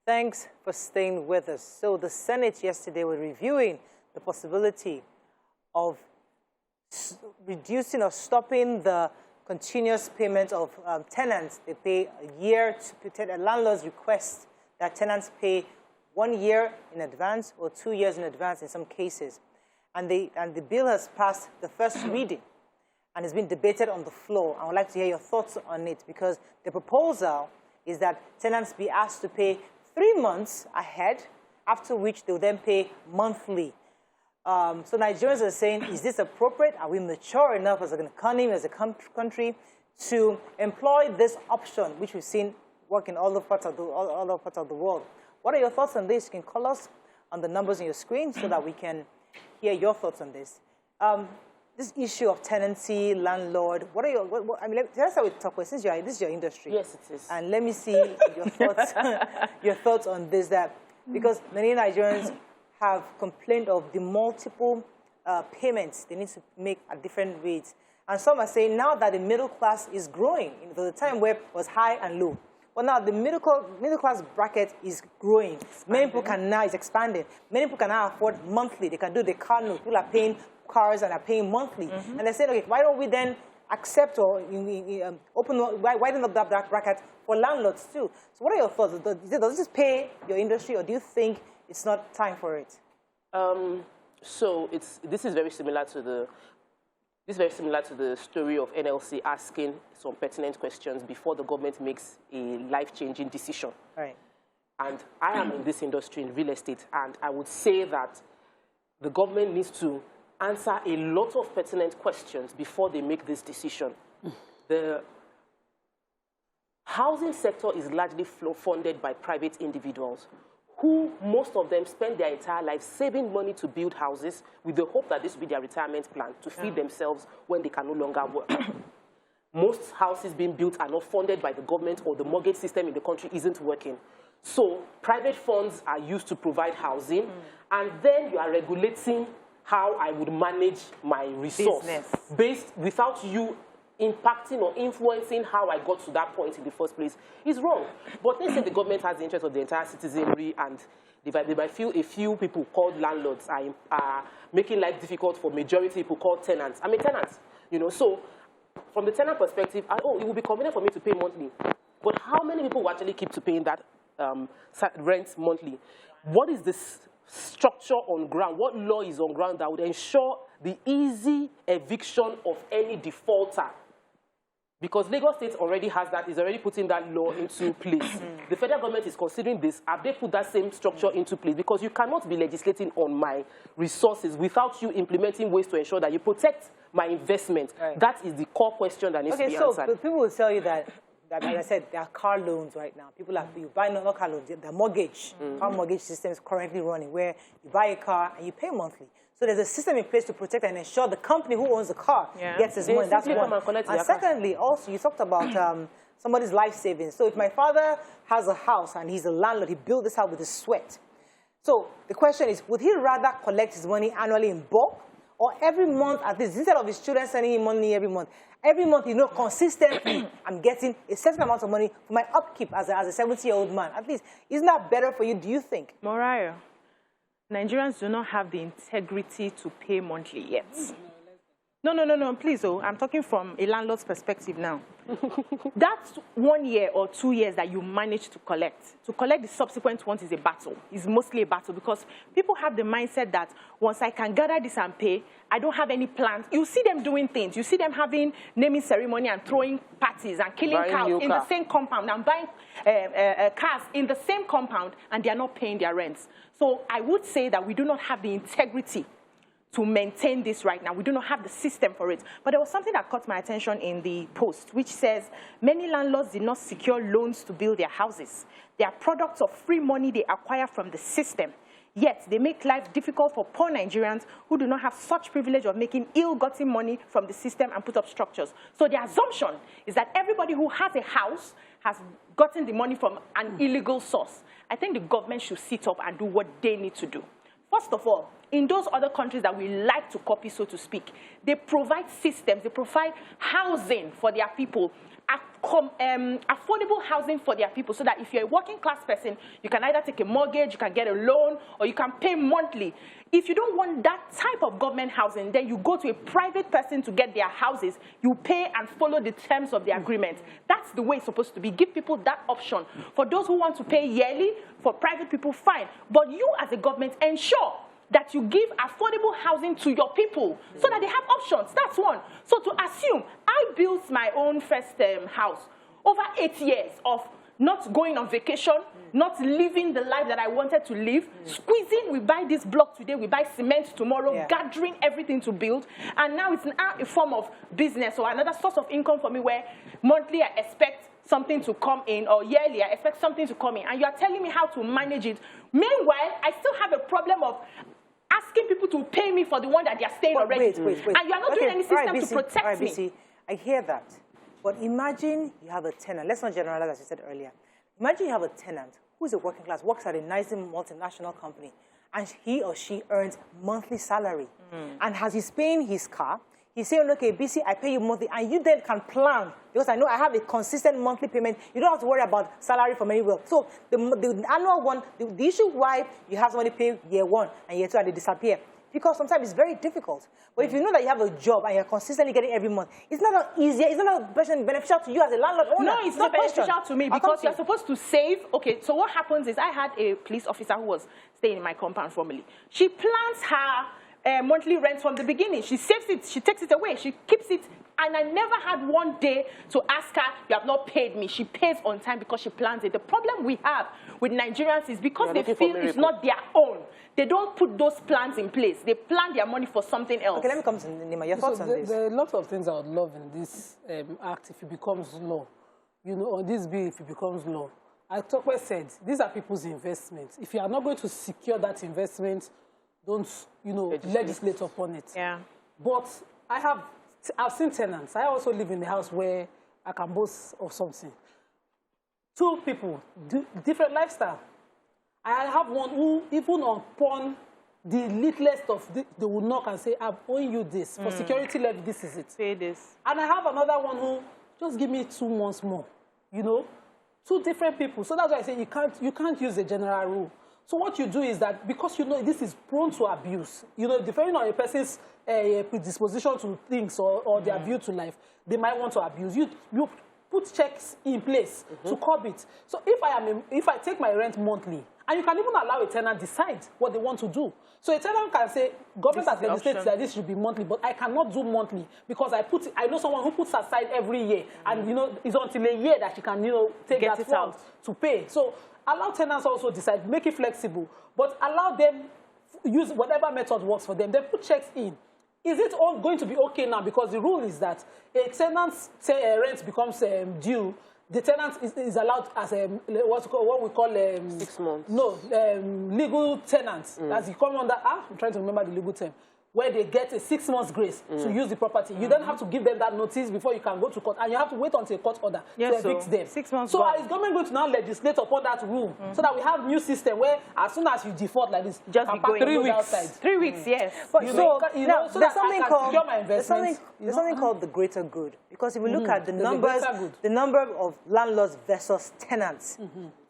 Thanks for staying with us. So the Senate yesterday were reviewing the possibility of reducing or stopping the continuous payment of tenants. They pay a year to landlords request that tenants pay 1 year in advance or 2 years in advance in some cases. And the bill has passed the first reading and has been debated on the floor. I would like to hear your thoughts on it, because the proposal is that tenants be asked to pay 3 months ahead, after which they will then pay monthly. So Nigerians are saying, is this appropriate? Are we mature enough as an economy, as a country, to employ this option, which we've seen work in all the parts of the world? What are your thoughts on this? You can call us on the numbers on your screen so that we can hear your thoughts on this. This issue of tenancy, landlord, what are your, I mean, let's start with Tokwe, since this is your industry. Yes, it is. And let me see your thoughts, your thoughts on this, because many Nigerians have complained of the multiple payments they need to make at different rates. And some are saying now that the middle class is growing. There was a time where it was high and low. But now the middle class bracket is growing. Many people can now, it's expanding. Many people can now afford monthly. They can do the car note. People are paying cars and are paying monthly. And they said, okay, why don't we then accept or widen up that bracket for landlords too? So what are your thoughts? Does this pay your industry, or do you think it's not time for it? So this is very similar to the story of NLC asking some pertinent questions before the government makes a life-changing decision. Right. And I am in this industry, in real estate, and I would say that the government needs to answer a lot of pertinent questions before they make this decision. The housing sector is largely funded by private individuals, who, most of them, spend their entire life saving money to build houses with the hope that this will be their retirement plan, to feed themselves when they can no longer work. Most houses being built are not funded by the government, or the mortgage system in the country isn't working. So private funds are used to provide housing, and then you are regulating how I would manage my resource without you impacting or influencing how I got to that point in the first place is wrong. But let's say the government has the interest of the entire citizenry, and they might feel a few people called landlords are making life difficult for majority people called tenants. I'm a tenant, you know. So from the tenant perspective, it will be convenient for me to pay monthly. But how many people will actually keep to paying that rent monthly? What is this structure on ground? What law is on ground that would ensure the easy eviction of any defaulter? Because Lagos State already has that, is already putting that law into place. The federal government is considering this. Have they put that same structure into place? Because you cannot be legislating on my resources without you implementing ways to ensure that you protect my investment. Right. That is the core question that needs to be answered. So people will tell you that, as I said, there are car loans right now. People are buying not car loans, the mortgage. Car mortgage system is currently running, where you buy a car and you pay monthly. So there's a system in place to protect and ensure the company who owns the car gets his money. That's one. And secondly, also, you talked about somebody's life savings. So if my father has a house and he's a landlord, he built this house with his sweat. So the question is, would he rather collect his money annually in bulk, or every month at least, instead of his children sending him money every month, you know, consistently, I'm getting a certain amount of money for my upkeep as a 70-year-old man? At least, isn't that better for you, do you think? Mariah, Nigerians do not have the integrity to pay monthly yet. No, please, I'm talking from a landlord's perspective now. That's 1 year or 2 years that you manage to collect. To collect the subsequent ones is a battle. It's mostly a battle, because people have the mindset that once I can gather this and pay, I don't have any plans. You see them doing things. You see them having naming ceremony and throwing parties and killing cows in the same compound and buying cars in the same compound, and they are not paying their rents. So I would say that we do not have the integrity to maintain this right now. We do not have the system for it. But there was something that caught my attention in the post, which says many landlords did not secure loans to build their houses. They are products of free money they acquire from the system. Yet they make life difficult for poor Nigerians who do not have such privilege of making ill-gotten money from the system and put up structures. So the assumption is that everybody who has a house has gotten the money from an illegal source. I think the government should sit up and do what they need to do. First of all, in those other countries that we like to copy, so to speak, they provide systems, they provide housing for their people. affordable housing for their people, so that if you're a working class person, you can either take a mortgage, you can get a loan, or you can pay monthly. If you don't want that type of government housing, then you go to a private person to get their houses. You pay and follow the terms of the agreement. That's the way it's supposed to be. Give people that option. For those who want to pay yearly, for private people, fine. But you as a government, ensure that you give affordable housing to your people so that they have options. That's one. So to assume, I built my own first house over 8 years of not going on vacation, not living the life that I wanted to live, squeezing, we buy this block today, we buy cement tomorrow, gathering everything to build, and now it's now a form of business or another source of income for me where monthly I expect something to come in, or yearly I expect something to come in, and you are telling me how to manage it. Meanwhile, I still have a problem of asking people to pay me for the one that they are staying already. Wait. And you are not doing any system to protect me. I hear that. But imagine you have a tenant. Let's not generalize, as you said earlier. Imagine you have a tenant who is a working class, works at a nice multinational company, and he or she earns monthly salary. And as he's paying his car, he's saying, okay, BC, I pay you monthly, and you then can plan, because I know I have a consistent monthly payment. You don't have to worry about salary from anywhere. So the annual one, the issue why you have somebody pay year 1 and year 2 and they disappear, because sometimes it's very difficult. But if you know that you have a job and you're consistently getting every month, it's not easier, it's not beneficial to you as a landlord owner. No, it's not beneficial to me, because you're supposed to save. Okay, so what happens is, I had a police officer who was staying in my compound formerly. She plans her monthly rent from the beginning. She saves it, she takes it away, she keeps it, and I never had one day to ask her, you have not paid me. She pays on time because she plans it. The problem we have with Nigerians is because they feel it's not their own. They don't put those plans in place. They plan their money for something else. Okay, let me come to Nima. Your thoughts on this? There are lots of things I would love in this act if it becomes law. You know, on this bill, if it becomes law. As Tokwe said, these are people's investments. If you are not going to secure that investment, don't, you know, legislate upon it. Yeah. But I've seen tenants. I also live in a house where I can boast of something. 2 people, different lifestyle. I have one who, even upon the littlest of they will knock and say, I'm owing you this. For security level, this is it. Pay this. And I have another one who, just give me 2 months more. You know? 2 different people. So that's why I say you can't use a general rule. So what you do is that, because you know this is prone to abuse, you know, depending on a person's predisposition to things or their view to life, they might want to abuse. You put checks in place to curb it. So if I take my rent monthly, and you can even allow a tenant decide what they want to do. So a tenant can say, government has legislated that this should be monthly, but I cannot do monthly because I know someone who puts aside every year, and you know it's until a year that she can, you know, take that fund to pay. So allow tenants also decide, make it flexible, but allow them use whatever method works for them. Then put checks in. Is it all going to be okay now? Because the rule is that a tenant's rent becomes due. The tenant is allowed as what we call 6 months. No, legal tenants. As you come under, I'm trying to remember the legal term, where they get a 6 months grace to use the property. You then have to give them that notice before you can go to court, and you have to wait until a court order to evict them. 6 months. So is government going to now legislate upon that rule so that we have new system where as soon as you default like this, just be going 3 weeks. Outside. 3 weeks, yes. But So there's something called called the greater good, because if we look at the number of landlords versus tenants,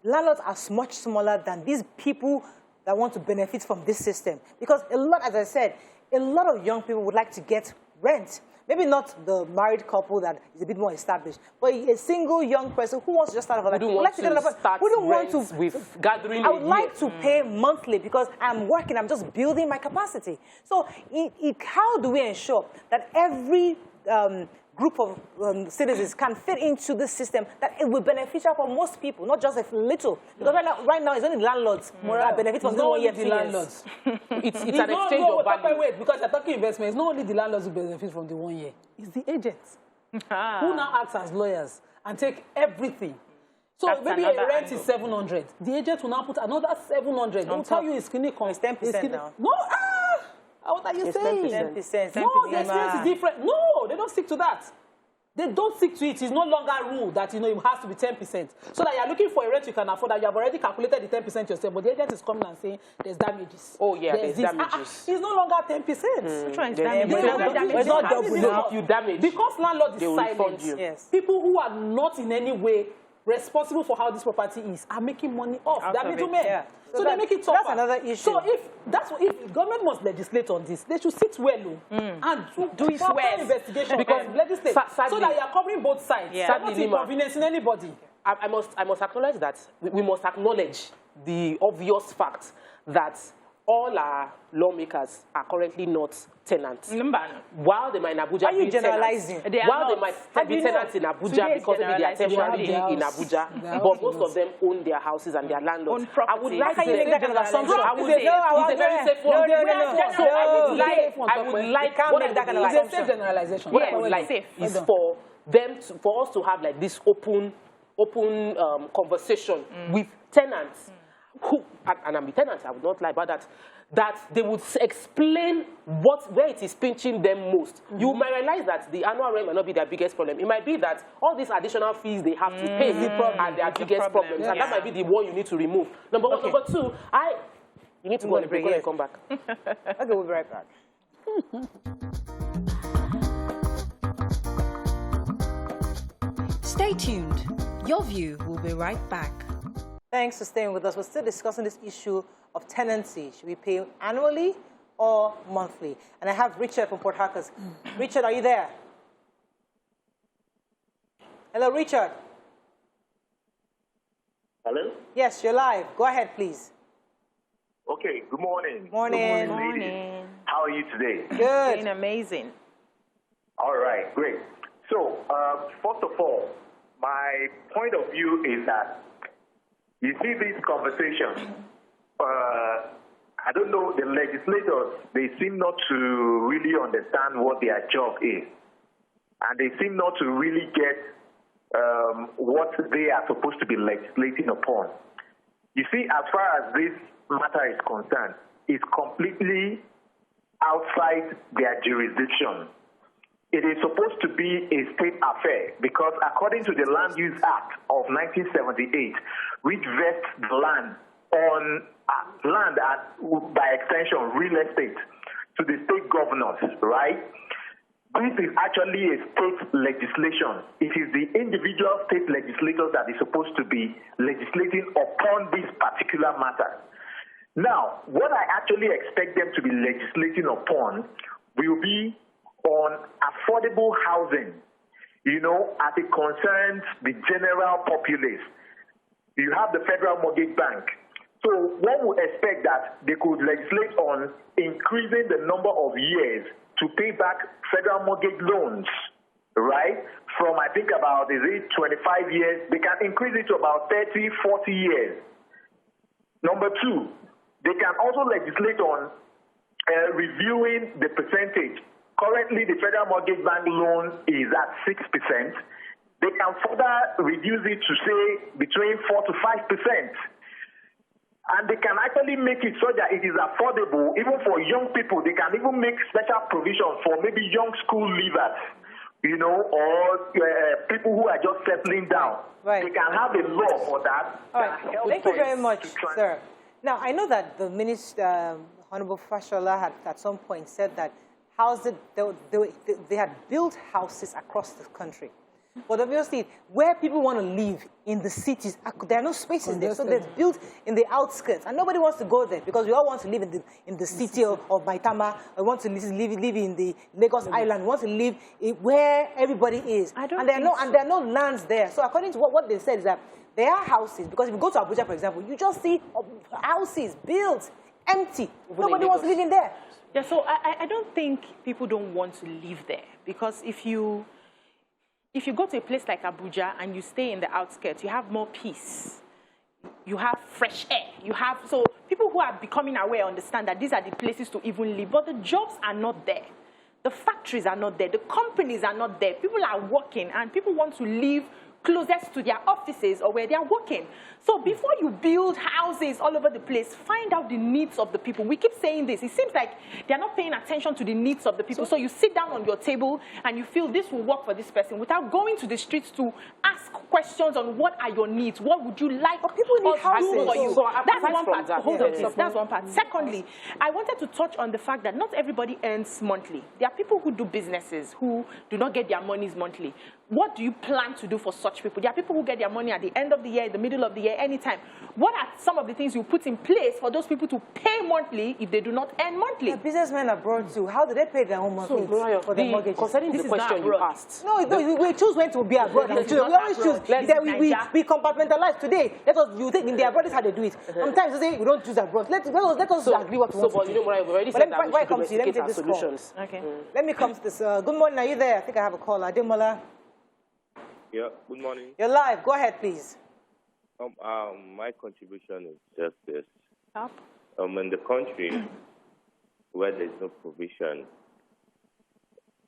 landlords are much smaller than these people that want to benefit from this system. Because a lot, as I said, a lot of young people would like to get rent. Maybe not the married couple that is a bit more established, but a single young person who wants to just start off. With gathering. I would like to pay monthly because I'm working, I'm just building my capacity. So how do we ensure that every group of citizens can fit into this system, that it will beneficial for most people, not just a little? Because right now it's only landlords that benefit from not 1 year, only 2 the years. landlords. It's an exchange of value. Wait, because you're talking investment. It's not only the landlords who benefit from the 1 year. It's the agents who now act as lawyers and take everything. So That's maybe a rent angle. is 700. The agent will now put another 700. They'll tell you it's clinical. It's 10% now. No, what are you saying? 10%. No, the experience is different. No, they don't stick to that. They don't stick to it. It's no longer a rule that, you know, it has to be 10%. So that you're looking for a rent you can afford, that you have already calculated the 10% yourself, but the agent is coming and saying there's damages. Oh, yeah, there's damages. It's no longer 10%. Which one is damage? It's not double. If you damage, because landlord is they will refund silent. you. Yes. People who are not in any way responsible for how this property is are making money off. Out They're of it, middlemen. yeah. So So they make it tougher. that's another issue. So if government must legislate on this, they should sit well and do it proper well. investigation Because and legislate sadly- so that you are covering both sides. Yeah. You're not Sadly, Lima, inconveniencing anybody. I must acknowledge that we must acknowledge the obvious fact that all our lawmakers are currently not tenants. While they might in Abuja Are you be generalizing? tenants, They are while they not. might How do be you know? tenants in Abuja Today is because maybe they are generalizing. temporarily Yeah, in they Abuja, are but house most of them own their houses and their landlords. Own property. I would How like can to you make that kind of assumption? I would say No, I it's a very won't. safe No, one. no, no, no. So I would No. like You can't what make I that would kind of like- It's a assumption. safe generalization. What I Yeah, would like safe. is Well done. for us to have like this open conversation with tenants who, and I'm a tenant, I would not lie about that, that they would explain where it is pinching them most. You might realize that the annual rent might not be their biggest problem. It might be that all these additional fees they have to pay are their biggest problems, and that might be the one you need to remove. Number one. Okay. Number two, you need to go on a break and come back. Okay, we'll be right back. Stay tuned. Your View will be right back. Thanks for staying with us. We're still discussing this issue of tenancy. Should we pay annually or monthly? And I have Richard from Port Harcourt. Richard, are you there? Hello, Richard. Hello? Yes, you're live. Go ahead, please. Okay, good morning. Morning. Good morning, ladies. How are you today? Good. Doing amazing. All right, great. So, first of all, my point of view is that you see this conversation, I don't know, the legislators, they seem not to really understand what their job is. And they seem not to really get what they are supposed to be legislating upon. You see, as far as this matter is concerned, it's completely outside their jurisdiction. It is supposed to be a state affair because according to the Land Use Act of 1978, which vests the land on by extension, real estate, to the state governors, right? This is actually a state legislation. It is the individual state legislators that is supposed to be legislating upon this particular matter. Now, what I actually expect them to be legislating upon will be on affordable housing, you know, as it concerns the general populace. You have the Federal Mortgage Bank. So one would expect that they could legislate on increasing the number of years to pay back federal mortgage loans, right? From, I think, about, 25 years, they can increase it to about 30, 40 years. Number two, they can also legislate on reviewing the percentage. Currently, the Federal Mortgage Bank loan is at 6%. They can further reduce it to, say, between 4 to 5%. And they can actually make it so that it is affordable, even for young people. They can even make special provisions for maybe young school leavers, you know, or people who are just settling down. Right. They can have a law for that. All right. Thank you very much, sir. Now, I know that the Minister, Honorable Fashola, had at some point said that they had built houses across the country. But obviously, where people want to live in the cities, there are no spaces there. So they're built in the outskirts. And nobody wants to go there because we all want to live in the city of Maitama. We want to live in the Lagos Island. We want to live where everybody is. And there are no lands there. So according to what they said is that there are houses. Because if you go to Abuja, for example, you just see houses built, empty. Nobody wants to live in there. Yeah, so I don't think people don't want to live there because if you go to a place like Abuja and you stay in the outskirts, you have more peace. You have fresh air. So people who are becoming aware understand that these are the places to even live, but the jobs are not there. The factories are not there. The companies are not there. People are working and people want to live closest to their offices or where they are working. So before you build houses all over the place, find out the needs of the people. We keep saying this. It seems like they're not paying attention to the needs of the people. So you sit down on your table and you feel this will work for this person without going to the streets to ask questions on what are your needs, what would you like people need us to do for you. So That's one part. that, Hold on, please. That's one part. Secondly, I wanted to touch on the fact that not everybody earns monthly. There are people who do businesses who do not get their monies monthly. What do you plan to do for such people? There are people who get their money at the end of the year, in the middle of the year, anytime. What are some of the things you put in place for those people to pay monthly if they do not earn monthly? The businessmen abroad too. How do they pay their own monthly for their mortgage? Concerning the question you asked. No, we choose when to be abroad. We always choose. We compartmentalize today. You think in the abroad is how they do it. Sometimes they say we don't choose abroad. Let us agree what we want to do. But you know what, I've already said that we should domesticate our solutions. Okay. Let me come to this. Good morning. Are you there? I think I have a caller. Ademola. Yeah, good morning. You're live. Go ahead, please. My contribution is just this. Up. In the country where there's no provision.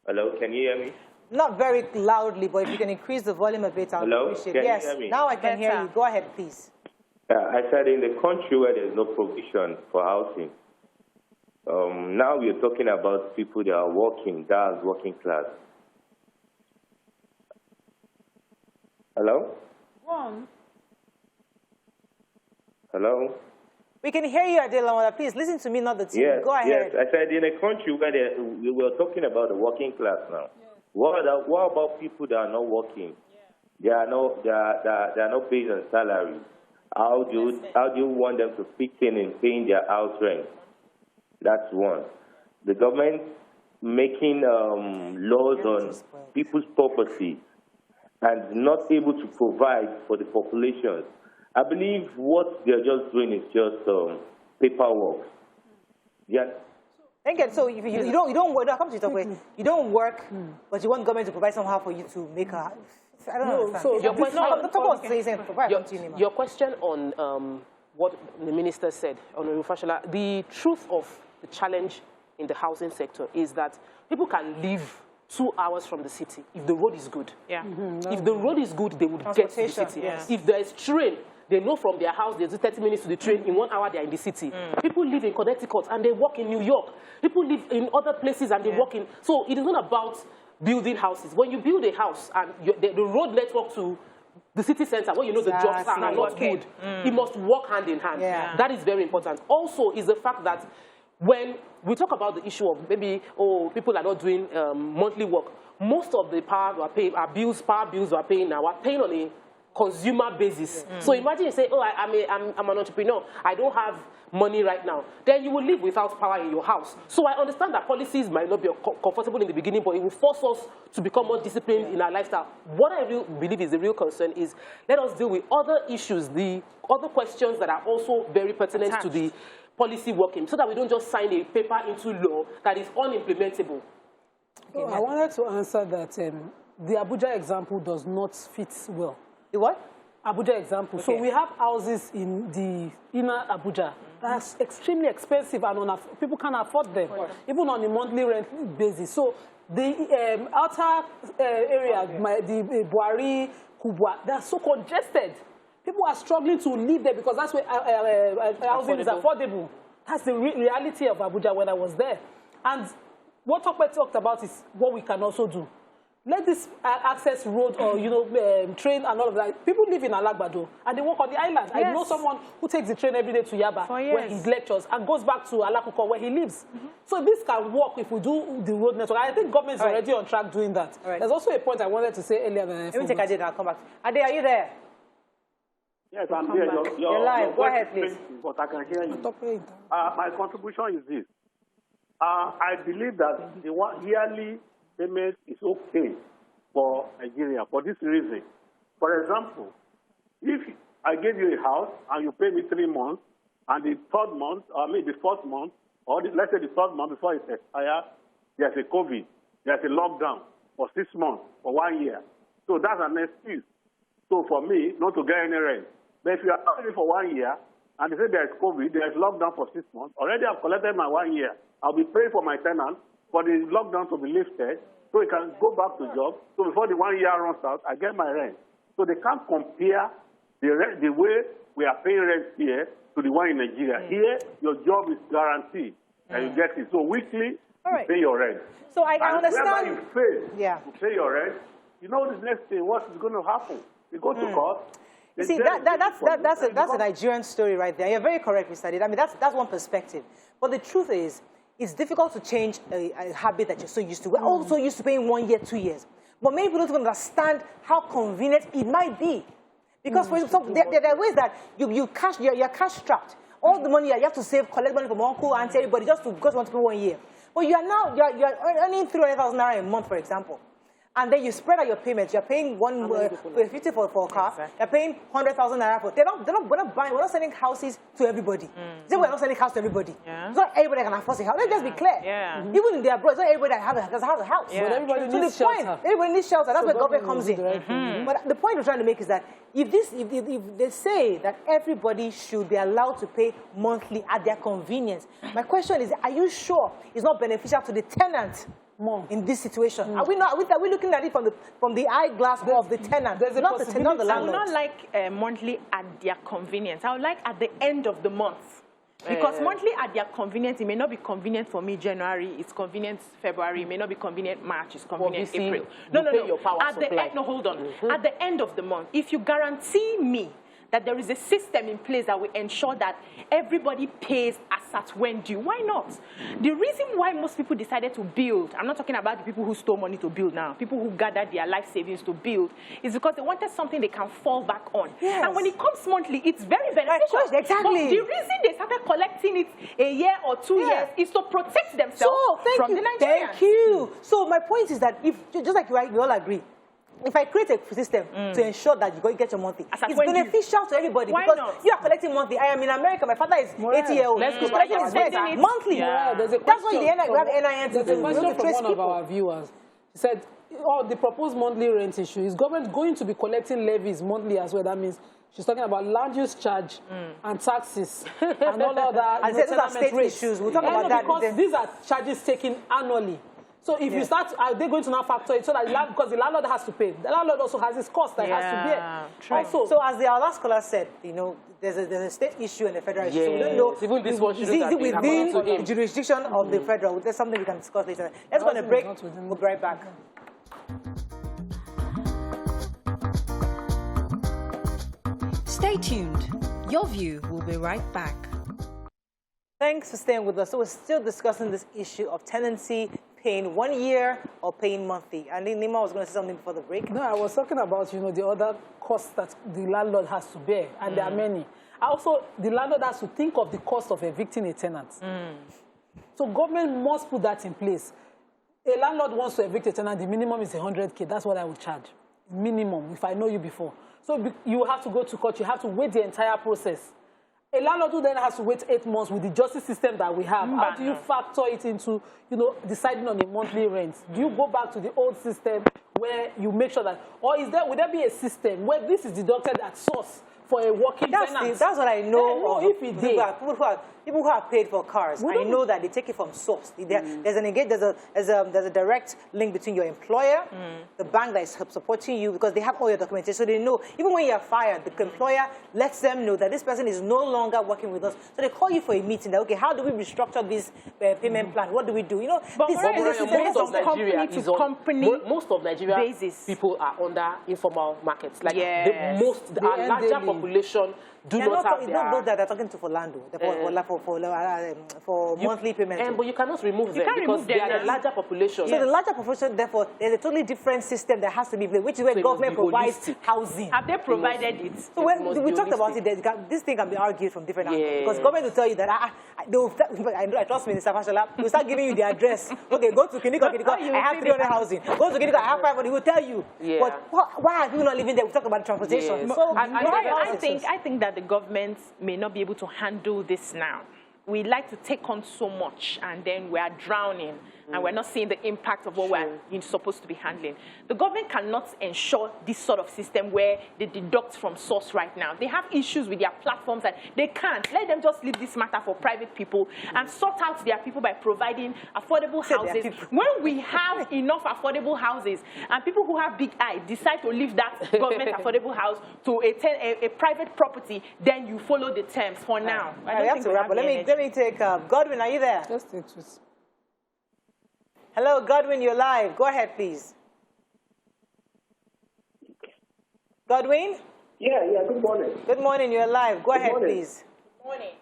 Hello, can you hear me? Not very loudly, but if you can increase the volume a bit, I would appreciate it. Yes, you hear me? now I can hear you. Go ahead, please. I said in the country where there's no provision for housing. Now we're talking about people that are working, that's working class. Hello? One. Hello? We can hear you, Ademola. Please listen to me, not the TV. Yes, Go ahead. yes. I said in a country where we were talking about the working class now. Yes. What about people that are not working? Yeah. They are not paid on salary. How do you want them to fit in paying their house rent? That's one. The government making laws on people's property and not able to provide for the population. I believe what they're just doing is just paperwork. Yeah. Again, so if you don't work, come to the way. You don't work, but you want government to provide somehow for you to make a. I don't know. So your question on what the minister said, Honorable Fashola, the truth of the challenge in the housing sector is that people can live 2 hours from the city if the road is good. Yeah. If the road is good, they would get to the city. Yeah. If there is train, they know from their house there's 30 minutes to the train. In 1 hour, they're in the city. People live in Connecticut and they work in New York. People live in other places and they work in. So it is not about building houses. When you build a house and the road network to the city center, where you know the jobs are not good, it must work hand in hand. Yeah. That is very important. Also is the fact that when we talk about the issue of maybe, people are not doing monthly work, most of the power we are paying, power bills we are paying now, we are paying on a consumer basis. So imagine you say, I'm an entrepreneur, I don't have money right now. Then you will live without power in your house. So I understand that policies might not be comfortable in the beginning, but it will force us to become more disciplined in our lifestyle. What I believe is the real concern is let us deal with other issues, the other questions that are also very pertinent to the policy working, so that we don't just sign a paper into law that is unimplementable. So I wanted to answer that the Abuja example does not fit well. The what? Abuja example. Okay. So we have houses in the inner Abuja that's extremely expensive and people can't afford them, even on a monthly rent basis. So the outer area, the Buhari, Kubwa, they're so congested. People are struggling to live there because that's where housing is affordable. That's the reality of Abuja when I was there. And what Tokpe talked about is what we can also do. Let this access road or, train and all of that. People live in Alagbado and they work on the island. Yes. I know someone who takes the train every day to Yaba where he lectures and goes back to Alakuko where he lives. So this can work if we do the road network. I think government is already on track doing that. There's also a point I wanted to say earlier. Let me take Ade and I'll come back. Ade, are you there? Yes, I'm here. You're live. Go ahead, please. But I can hear you. My contribution is this. I believe that the yearly payment is okay for Nigeria for this reason. For example, if I give you a house and you pay me 3 months, and the third month, or maybe the fourth month, or let's say the third month before it expires, there's a COVID, there's a lockdown for 6 months, for 1 year. So that's an excuse. So for me, not to get any rent. But if you are only for 1 year, and they say there's COVID, there's lockdown for 6 months, already I've collected my 1 year. I'll be praying for my tenant for the lockdown to be lifted so he can go back to job. So before the 1 year runs out, I get my rent. So they can't compare the way we are paying rent here to the one in Nigeria. Here, your job is guaranteed, and you get it. So weekly, you pay your rent. So I understand. Whenever you fail to pay your rent, you know the next thing, what is going to happen? You go to court. You see, that's a Nigerian story right there. You're very correct, Mr. Adeyemi. I mean, that's one perspective. But the truth is, it's difficult to change a habit that you're so used to. We're also used to paying 1 year, 2 years. But many people don't understand how convenient it might be. Because for example, there are ways that you're cash strapped. All the money you have to save, collect money from uncle, auntie, everybody, just because you want to pay 1 year. But you're earning 300,000 naira a month, for example. And then you spread out your payments. You're paying 150 for a car. Exactly. You're paying 100,000 naira for. We're not selling houses to everybody. We're not selling houses to everybody. It's not everybody can afford a house. Let's just be clear. Even in their abroad, it's not everybody that has a house. But everybody needs shelter. Everybody needs shelter. That's where government comes in. But the point we're trying to make is that if they say that everybody should be allowed to pay monthly at their convenience, my question is, are you sure it's not beneficial to the tenant? In this situation, are we looking at it from the eyeglass of the tenant? Not the landlord. I would not like monthly at their convenience. I would like at the end of the month, because monthly at their convenience, it may not be convenient for me January. It's convenient February. It may not be convenient March. It's convenient April. No. Hold on. At the end of the month, if you guarantee me that there is a system in place that will ensure that everybody pays as at when due. Why not? The reason why most people decided to build, I'm not talking about the people who stole money to build now, people who gathered their life savings to build, is because they wanted something they can fall back on. Yes. And when it comes monthly, it's very beneficial. Exactly. But the reason they started collecting it a year or 2 years is to protect themselves from the Nigerians. Thank you. So my point is that if, just like we all agree, if I create a system to ensure that you get your monthly, it's beneficial to everybody. Why because not? You are collecting monthly. I am in America. My father is 80 years old. He's collecting his rent monthly. Yeah, there's a question. That's why we have NIN to There's a question from one of our viewers. He said, the proposed monthly rent issue, is government going to be collecting levies monthly as well? That means she's talking about land use charge and taxes and all of that. And these are state issues. We'll talk about that. Because these are charges taken annually. So if you start, are they going to now factor it so that because the landlord has to pay? The landlord also has his cost that he has to bear. True. Also, so as our last caller said, there's a state issue and a federal issue. So we don't know. Even this one is it within the jurisdiction of the federal? There's something we can discuss later. Let's go on a break. We'll be right back. Stay tuned. Your view will be right back. Thanks for staying with us. So we're still discussing this issue of tenancy, paying 1 year or paying monthly. And Nima was going to say something before the break. No, I was talking about, the other costs that the landlord has to bear, and there are many. Also, the landlord has to think of the cost of evicting a tenant. So government must put that in place. A landlord wants to evict a tenant, the minimum is 100K. That's what I would charge. Minimum, if I know you before. So you have to go to court. You have to wait the entire process. A landlord who then has to wait 8 months with the justice system that we have. How do you factor it into, deciding on a monthly rent? Do you go back to the old system where you make sure that, or would there be a system where this is deducted at source for a working tenant? That's what I know. People who are paid for cars, I know that they take it from source. There's a direct link between your employer, the bank that is supporting you, because they have all your documentation. So they know, even when you're fired, the employer lets them know that this person is no longer working with us. So they call you for a meeting. That, okay, how do we restructure this payment plan? What do we do? But most of Nigeria people are under informal markets. Like our larger population do not have It's not those that are talking to for Lando, for monthly payment. But you cannot remove them because they are the larger population. So the larger population, therefore, there's a totally different system that has to be played, which is where government provides housing. Have they provided it? So when we talked about it, this thing can be argued from different angles. Because government will tell you that, I trust me, Mr. Fashola, we'll start giving you the address. Okay, go to Kiniko, I have 300 housing. Go to Kiniko, I have 500. He will tell you. But why are people not living there? We talk about transportation. So I think that the government may not be able to handle this now. we like to take on so much, and then we are drowning, and we're not seeing the impact of what we're supposed to be handling. The government cannot ensure this sort of system where they deduct from source right now. They have issues with their platforms, and they can't. Let them just leave this matter for private people and sort out their people by providing affordable houses. When we have enough affordable houses, and people who have big eye decide to leave that government affordable house to a private property, then you follow the terms for now. I don't think we have let me take Godwin, are you there? Just take this. Hello, Godwin, you're live. Go ahead, please. Godwin? Yeah, good morning. Good morning, you're live. Go ahead, morning. please. Morning.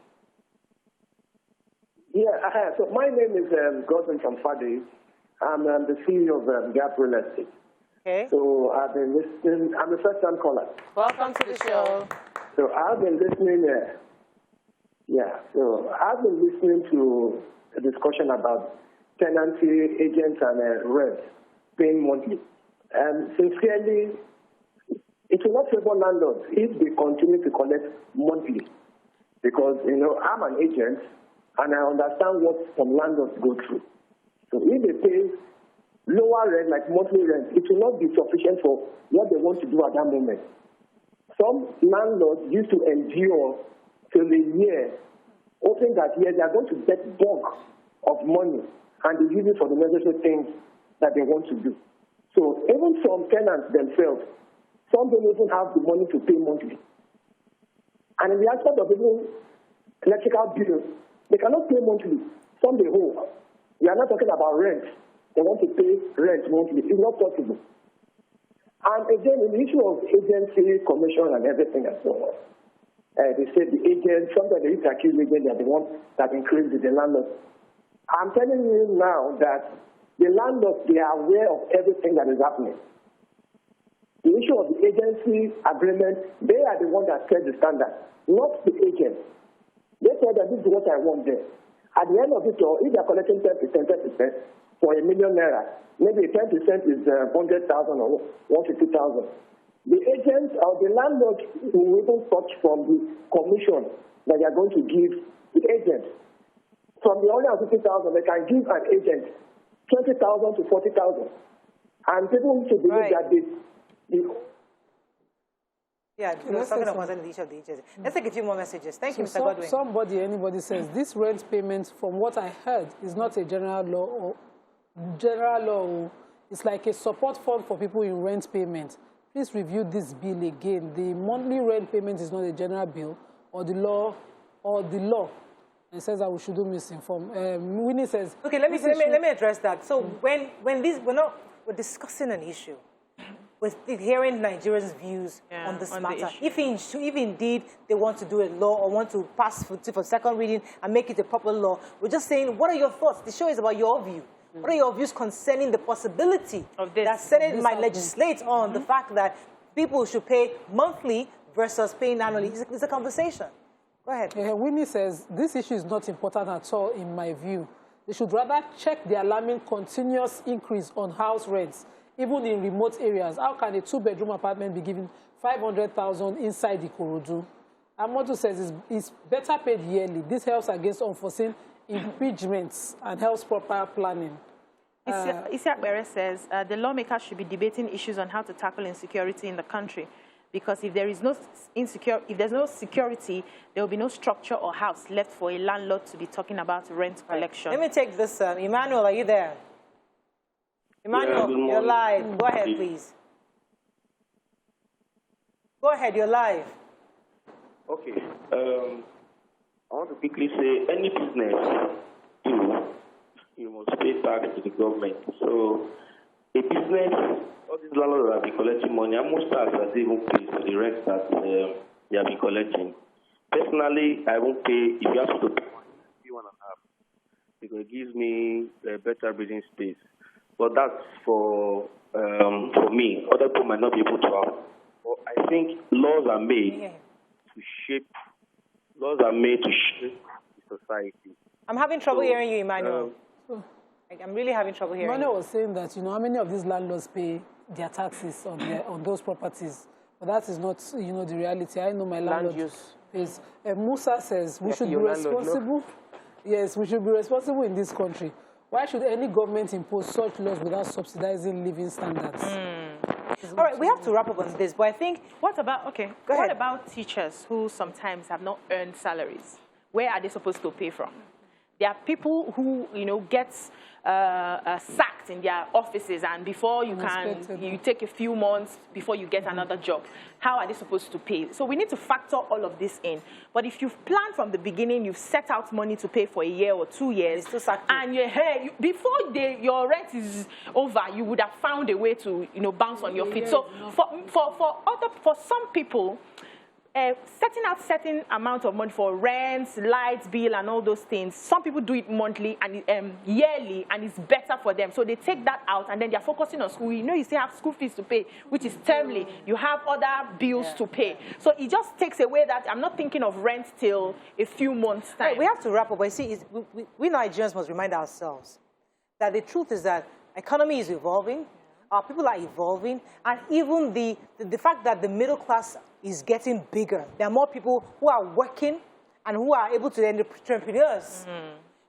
Yeah, so my name is Godwin from Fadi. I'm the CEO of Gap Real Estate. Okay. So I've been listening. I'm a first-time caller. Welcome to the show. So I've been listening. So I've been listening to a discussion about tenancy agents and rent paying monthly. And sincerely, it will not favor landlords if they continue to collect monthly. Because, I'm an agent and I understand what some landlords go through. So if they pay lower rent, like monthly rent, it will not be sufficient for what they want to do at that moment. Some landlords used to endure till a year, hoping that they are going to get bulk of money and they use it for the necessary things that they want to do. So even some tenants themselves, some don't even have the money to pay monthly. And in the aspect of even electrical bills, they cannot pay monthly. Some they owe. We are not talking about rent. They want to pay rent monthly. It's not possible. And again, in the issue of agency, commission, and everything and so on, they say the agent, sometimes they used to accuse agents that the one that increased the landlord. I'm telling you now that the landlords, they are aware of everything that is happening. The issue of the agency agreement, they are the ones that set the standard, not the agent. They said that this is what I want there. At the end of it all, if they are collecting 10% for ₦1 million, maybe 10% is 100,000 or 150,000. The agent or the landlord will even touch from the commission that they are going to give the agent. From the 150,000, they can give an agent 20,000 to 40,000. And people need to believe that let's talk about each of the agencies. Let's take a few more messages. Thank you, Mr. Godwin. Anybody says this rent payment, from what I heard, is not a general law. It's like a support fund for people in rent payment. Please review this bill again. The monthly rent payment is not a general bill or the law. It says that we shouldn't misinform. Winnie says. Okay, let me address that. So when we're discussing an issue, we're hearing Nigerians' views on this matter. If indeed they want to do a law or want to pass for second reading and make it a proper law, we're just saying, what are your thoughts? The show is about your view. What are your views concerning the possibility that Senate might legislate on the fact that people should pay monthly versus paying annually? It's a conversation. Go ahead. Winnie says, this issue is not important at all in my view. They should rather check the alarming continuous increase on house rents, even in remote areas. How can a two-bedroom apartment be given 500,000 inside the Ikorodu? Amadu says it's better paid yearly. This helps against unforeseen impingements and helps proper planning. Isiak Bere says the lawmakers should be debating issues on how to tackle insecurity in the country, because if there's no security, there will be no structure or house left for a landlord to be talking about rent collection. Let me take this. Emmanuel, are you there? Emmanuel, you're live. Go ahead, please. Go ahead, you're live. Okay. I want to quickly say, any business you must pay tax to the government. So, a business, all these landlords have been collecting money. How much tax has they even paid for the rent that they have been collecting? Personally, I won't pay. If you have to pay 1.5, because it gives me a better breathing space. But that's for me. Other people might not be able to have. But I think laws are made to shape. Laws are made to shape the society. I'm having trouble hearing you, Emmanuel. I'm really having trouble hearing Emmanuel was saying that, how many of these landlords pay their taxes on those properties? But that is not, the reality. I know my landlord pays. Musa says we should be responsible. Yes, we should be responsible in this country. Why should any government impose such laws without subsidizing living standards? All right, we have to wrap up on this, but I think... What about, okay, Go ahead. what about teachers who sometimes have not earned salaries? Where are they supposed to pay from? There are people who, you know, get sacked in their offices, and before you take a few months before you get another job. How are they supposed to pay? So we need to factor all of this in. But if you've planned from the beginning, you've set out money to pay for a year or 2 years, and before your rent is over, you would have found a way to, you know, bounce on your feet. So for some people, setting out certain amount of money for rent, lights, bill, and all those things, some people do it monthly and yearly, and it's better for them. So they take that out, and then they're focusing on school. You know, you still have school fees to pay, which is termly. You have other bills to pay. So it just takes away that I'm not thinking of rent till a few months' time. Right, we have to wrap up. But see, we Nigerians must remind ourselves that the truth is that economy is evolving, our people are evolving, and even the fact that the middle class is getting bigger. There are more people who are working and who are able to be entrepreneurs.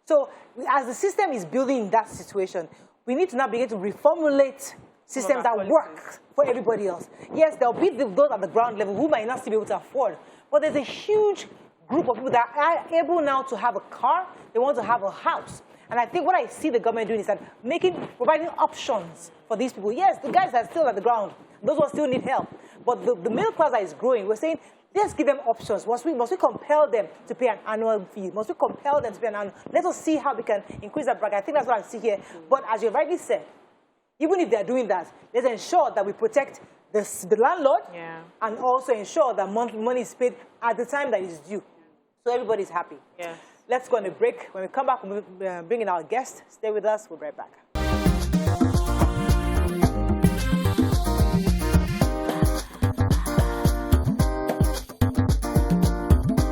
So as the system is building in that situation, we need to now begin to reformulate systems that work for everybody else. Yes, there will be those at the ground level who might not still be able to afford, but there's a huge group of people that are able now to have a car, they want to have a house. And I think what I see the government doing is that providing options for these people. Yes, the guys that are still at the ground, those ones still need help. But the middle class that is growing, we're saying, let's give them options. Must we compel them to pay an annual fee? Must we compel them to pay an annual? Let us see how we can increase that bracket. I think that's what I see here. But as you rightly said, even if they're doing that, let's ensure that we protect the landlord and also ensure that money is paid at the time that is due. So everybody's happy. Yeah. Let's go on a break. When we come back, we'll bring in our guest. Stay with us. We'll be right back.